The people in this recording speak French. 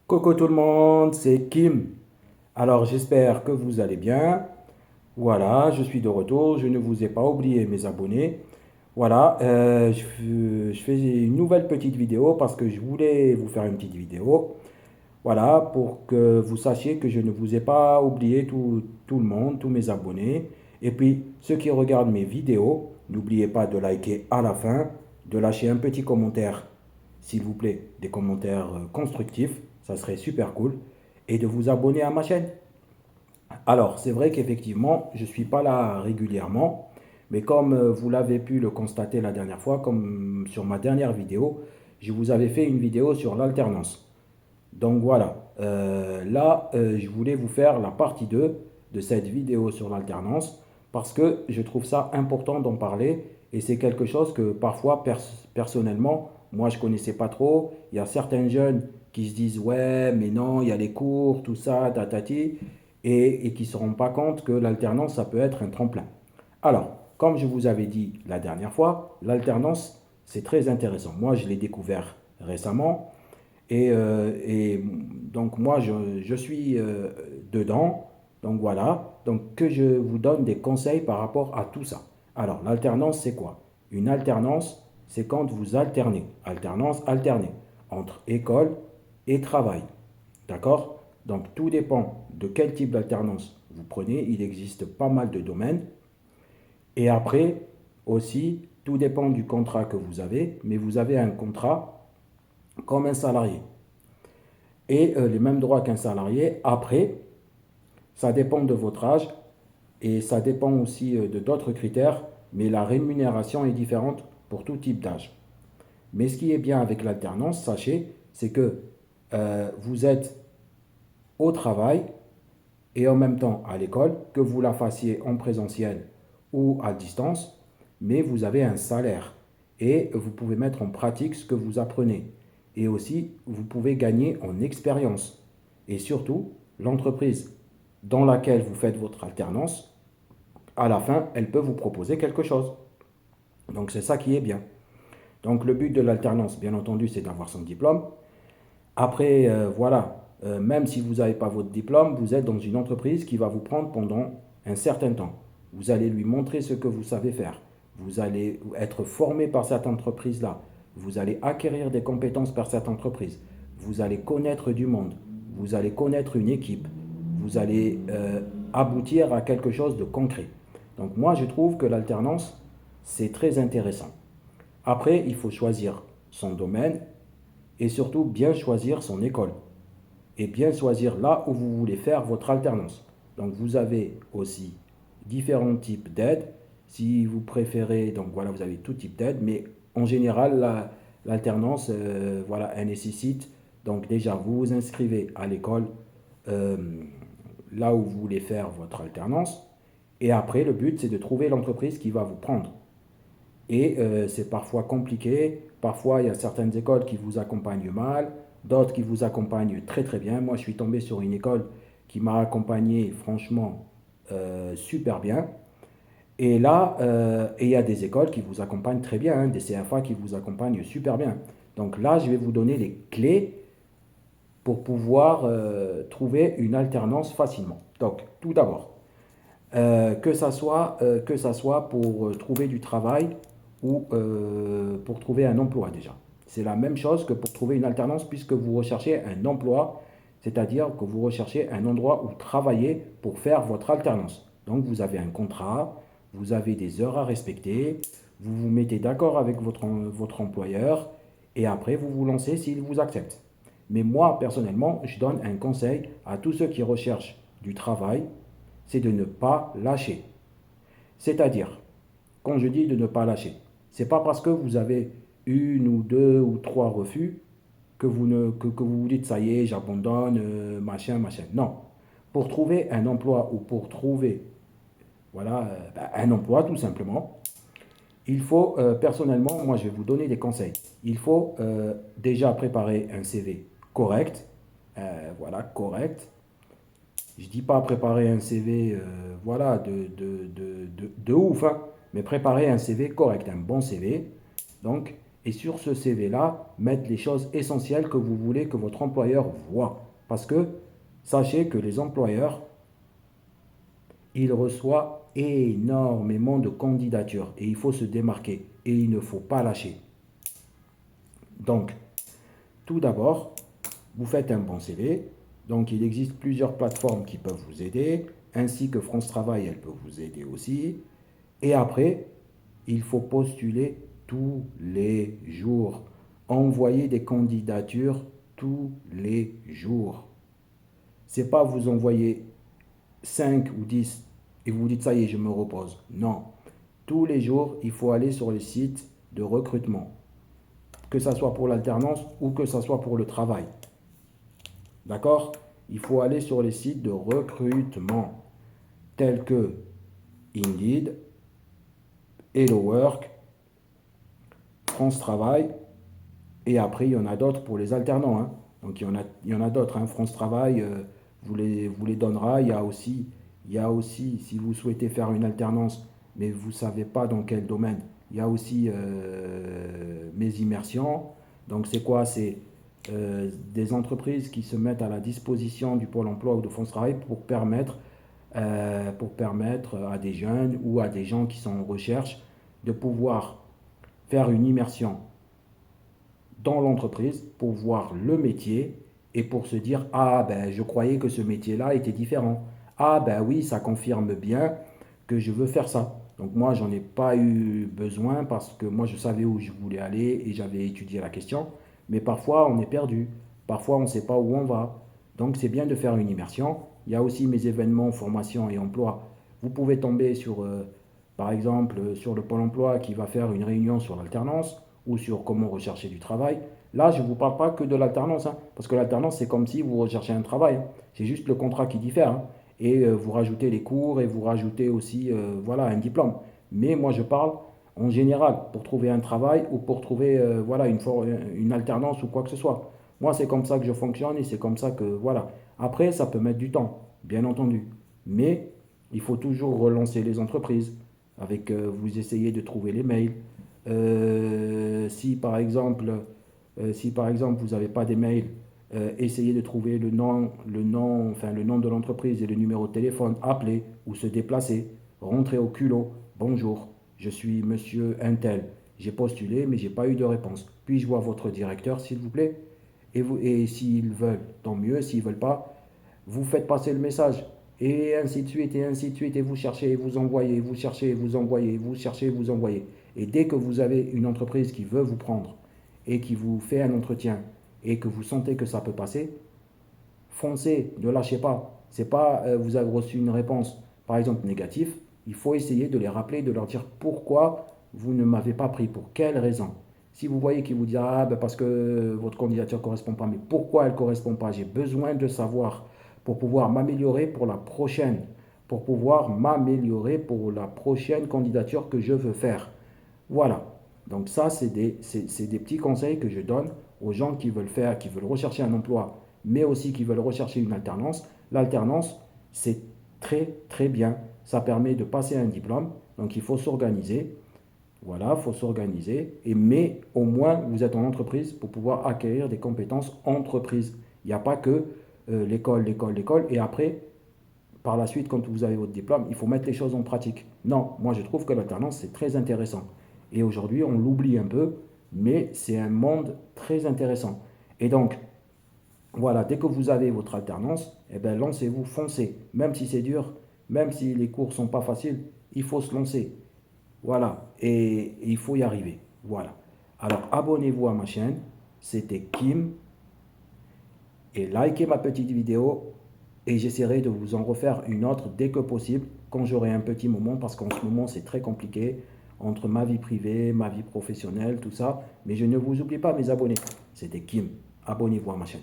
Coucou tout le monde, c'est Kim. Alors j'espère que vous allez bien. Voilà, je suis de retour. Je ne vous ai pas oublié mes abonnés. Voilà, je fais une nouvelle petite vidéo parce que je voulais vous faire une petite vidéo. Voilà, pour que vous sachiez que je ne vous ai pas oublié tout le monde, tous mes abonnés. Et puis, ceux qui regardent mes vidéos, n'oubliez pas de liker à la fin, de lâcher un petit commentaire, s'il vous plaît, des commentaires constructifs, ça serait super cool, et de vous abonner à ma chaîne. Alors, c'est vrai qu'effectivement, je ne suis pas là régulièrement, mais comme vous l'avez pu le constater la dernière fois, comme sur ma dernière vidéo, je vous avais fait une vidéo sur l'alternance. Donc voilà, je voulais vous faire la partie 2 de cette vidéo sur l'alternance parce que je trouve ça important d'en parler et c'est quelque chose que parfois personnellement, moi je connaissais pas trop. Il y a certains jeunes qui se disent ouais mais non, il y a les cours, tout ça, tatati, et qui ne se rendent pas compte que l'alternance ça peut être un tremplin. Alors, comme je vous avais dit la dernière fois, l'alternance c'est très intéressant. Moi je l'ai découvert récemment. Et donc moi, je suis dedans. Donc voilà. Donc que je vous donne des conseils par rapport à tout ça. Alors, l'alternance, c'est quoi? Une alternance, c'est quand vous alternez. Alternance, alterner entre école et travail. D'accord? Donc tout dépend de quel type d'alternance vous prenez. Il existe pas mal de domaines. Et après, aussi, tout dépend du contrat que vous avez. Mais vous avez un contrat comme un salarié et les mêmes droits qu'un salarié. Après, ça dépend de votre âge et ça dépend aussi de d'autres critères, mais la rémunération est différente pour tout type d'âge. Mais ce qui est bien avec l'alternance, sachez, c'est que vous êtes au travail et en même temps à l'école, que vous la fassiez en présentiel ou à distance, mais vous avez un salaire et vous pouvez mettre en pratique ce que vous apprenez. Et aussi, vous pouvez gagner en expérience. Et surtout, l'entreprise dans laquelle vous faites votre alternance, à la fin, elle peut vous proposer quelque chose. Donc c'est ça qui est bien. Donc le but de l'alternance, bien entendu, c'est d'avoir son diplôme. Après, voilà, même si vous n'avez pas votre diplôme, vous êtes dans une entreprise qui va vous prendre pendant un certain temps. Vous allez lui montrer ce que vous savez faire. Vous allez être formé par cette entreprise-là. Vous allez acquérir des compétences par cette entreprise. Vous allez connaître du monde. Vous allez connaître une équipe. Vous allez aboutir à quelque chose de concret. Donc moi, je trouve que l'alternance, c'est très intéressant. Après, il faut choisir son domaine et surtout bien choisir son école et bien choisir là où vous voulez faire votre alternance. Donc vous avez aussi différents types d'aides. Si vous préférez, donc voilà, vous avez tout type d'aide, mais en général, l'alternance, voilà, elle nécessite, donc déjà, vous vous inscrivez à l'école euh, là où vous voulez faire votre alternance, et après, le but, c'est de trouver l'entreprise qui va vous prendre. Et c'est parfois compliqué. Parfois, il y a certaines écoles qui vous accompagnent mal, d'autres qui vous accompagnent très très bien. Moi, je suis tombé sur une école qui m'a accompagné franchement super bien. Et là, il y a des écoles qui vous accompagnent très bien, hein, des CFA qui vous accompagnent super bien. Donc là, je vais vous donner les clés pour pouvoir trouver une alternance facilement. Donc, tout d'abord, que ça soit pour trouver du travail ou pour trouver un emploi déjà. C'est la même chose que pour trouver une alternance puisque vous recherchez un emploi, c'est-à-dire que vous recherchez un endroit où travailler pour faire votre alternance. Donc vous avez un contrat, vous avez des heures à respecter, vous vous mettez d'accord avec votre employeur et après vous vous lancez s'il vous accepte. Mais moi, personnellement, je donne un conseil à tous ceux qui recherchent du travail, c'est de ne pas lâcher. C'est-à-dire, quand je dis de ne pas lâcher, c'est pas parce que vous avez une ou deux ou trois refus que vous vous dites ça y est, j'abandonne, machin, machin. Non. Pour trouver un emploi ou pour trouver voilà, un emploi tout simplement. Il faut, personnellement, moi je vais vous donner des conseils. Il faut déjà préparer un CV correct, voilà, correct. Je dis pas préparer un CV, voilà, de ouf, hein, mais préparer un CV correct, un bon CV. Donc, et sur ce CV-là, mettre les choses essentielles que vous voulez que votre employeur voit. Parce que sachez que les employeurs, ils reçoivent énormément de candidatures et il faut se démarquer et il ne faut pas lâcher. Donc, tout d'abord, vous faites un bon CV. Donc, il existe plusieurs plateformes qui peuvent vous aider, ainsi que France Travail, elle peut vous aider aussi. Et après, il faut postuler tous les jours. Envoyer des candidatures tous les jours. C'est pas vous envoyer 5 ou 10 et vous dites ça y est, je me repose. Non. Tous les jours, il faut aller sur les sites de recrutement, que ce soit pour l'alternance ou que ce soit pour le travail. D'accord? Il faut aller sur les sites de recrutement tels que Indeed, Hello Work, France Travail, et après il y en a d'autres pour les alternants, hein. Donc il y en a d'autres, hein. France Travail vous les donnera. Il y a aussi, si vous souhaitez faire une alternance, mais vous ne savez pas dans quel domaine, il y a aussi mes immersions. Donc c'est quoi? C'est des entreprises qui se mettent à la disposition du Pôle emploi ou de France Travail pour permettre à des jeunes ou à des gens qui sont en recherche de pouvoir faire une immersion dans l'entreprise pour voir le métier et pour se dire, ah ben je croyais que ce métier-là était différent. Ah ben oui, ça confirme bien que je veux faire ça. Donc moi, j'en ai pas eu besoin parce que moi, je savais où je voulais aller et j'avais étudié la question. Mais parfois, on est perdu. Parfois, on ne sait pas où on va. Donc c'est bien de faire une immersion. Il y a aussi mes événements, formation et emploi. Vous pouvez tomber sur, par exemple, sur le Pôle emploi qui va faire une réunion sur l'alternance ou sur comment rechercher du travail. Là, je ne vous parle pas que de l'alternance, hein, parce que l'alternance, c'est comme si vous recherchez un travail, hein. C'est juste le contrat qui diffère, hein. Et vous rajoutez les cours et vous rajoutez aussi voilà, un diplôme. Mais moi, je parle en général pour trouver un travail ou pour trouver voilà, une alternance ou quoi que ce soit. Moi, c'est comme ça que je fonctionne et c'est comme ça que, voilà. Après, ça peut mettre du temps, bien entendu. Mais il faut toujours relancer les entreprises avec, vous essayez de trouver les mails. Si par exemple, si par exemple vous n'avez pas des mails, essayez de trouver enfin, le nom de l'entreprise et le numéro de téléphone, appelez ou se déplacer, rentrez au culot. Bonjour, je suis monsieur Intel. J'ai postulé, mais j'ai pas eu de réponse. Puis-je voir votre directeur, s'il vous plaît? Et s'ils veulent, tant mieux. S'ils veulent pas, vous faites passer le message. Et ainsi de suite, et ainsi de suite. Et vous cherchez, et vous envoyez, vous cherchez, et vous envoyez, vous cherchez, et vous envoyez. Et dès que vous avez une entreprise qui veut vous prendre et qui vous fait un entretien et que vous sentez que ça peut passer, foncez, ne lâchez pas. C'est pas vous avez reçu une réponse, par exemple négative, il faut essayer de les rappeler, de leur dire pourquoi vous ne m'avez pas pris, pour quelle raison. Si vous voyez qu'ils vous disent ah ben parce que votre candidature ne correspond pas, mais pourquoi elle ne correspond pas, j'ai besoin de savoir pour pouvoir m'améliorer pour la prochaine, pour pouvoir m'améliorer pour la prochaine candidature que je veux faire. Voilà. Donc ça, c'est des petits conseils que je donne aux gens qui veulent faire, qui veulent rechercher un emploi, mais aussi qui veulent rechercher une alternance. L'alternance, c'est très très bien. Ça permet de passer un diplôme. Donc il faut s'organiser. Voilà, il faut s'organiser. Mais au moins, vous êtes en entreprise pour pouvoir acquérir des compétences entreprise. Il n'y a pas que l'école, l'école, l'école. Et après, par la suite, quand vous avez votre diplôme, il faut mettre les choses en pratique. Non, moi je trouve que l'alternance, c'est très intéressant. Et aujourd'hui, on l'oublie un peu, mais c'est un monde très intéressant. Et donc, voilà, dès que vous avez votre alternance, eh ben, lancez-vous, foncez. Même si c'est dur, même si les cours sont pas faciles, il faut se lancer. Voilà, et il faut y arriver. Voilà. Alors, abonnez-vous à ma chaîne. C'était Kim. Et likez ma petite vidéo et j'essaierai de vous en refaire une autre dès que possible quand j'aurai un petit moment parce qu'en ce moment c'est très compliqué entre ma vie privée, ma vie professionnelle, tout ça. Mais je ne vous oublie pas mes abonnés. C'était Kim. Abonnez-vous à ma chaîne.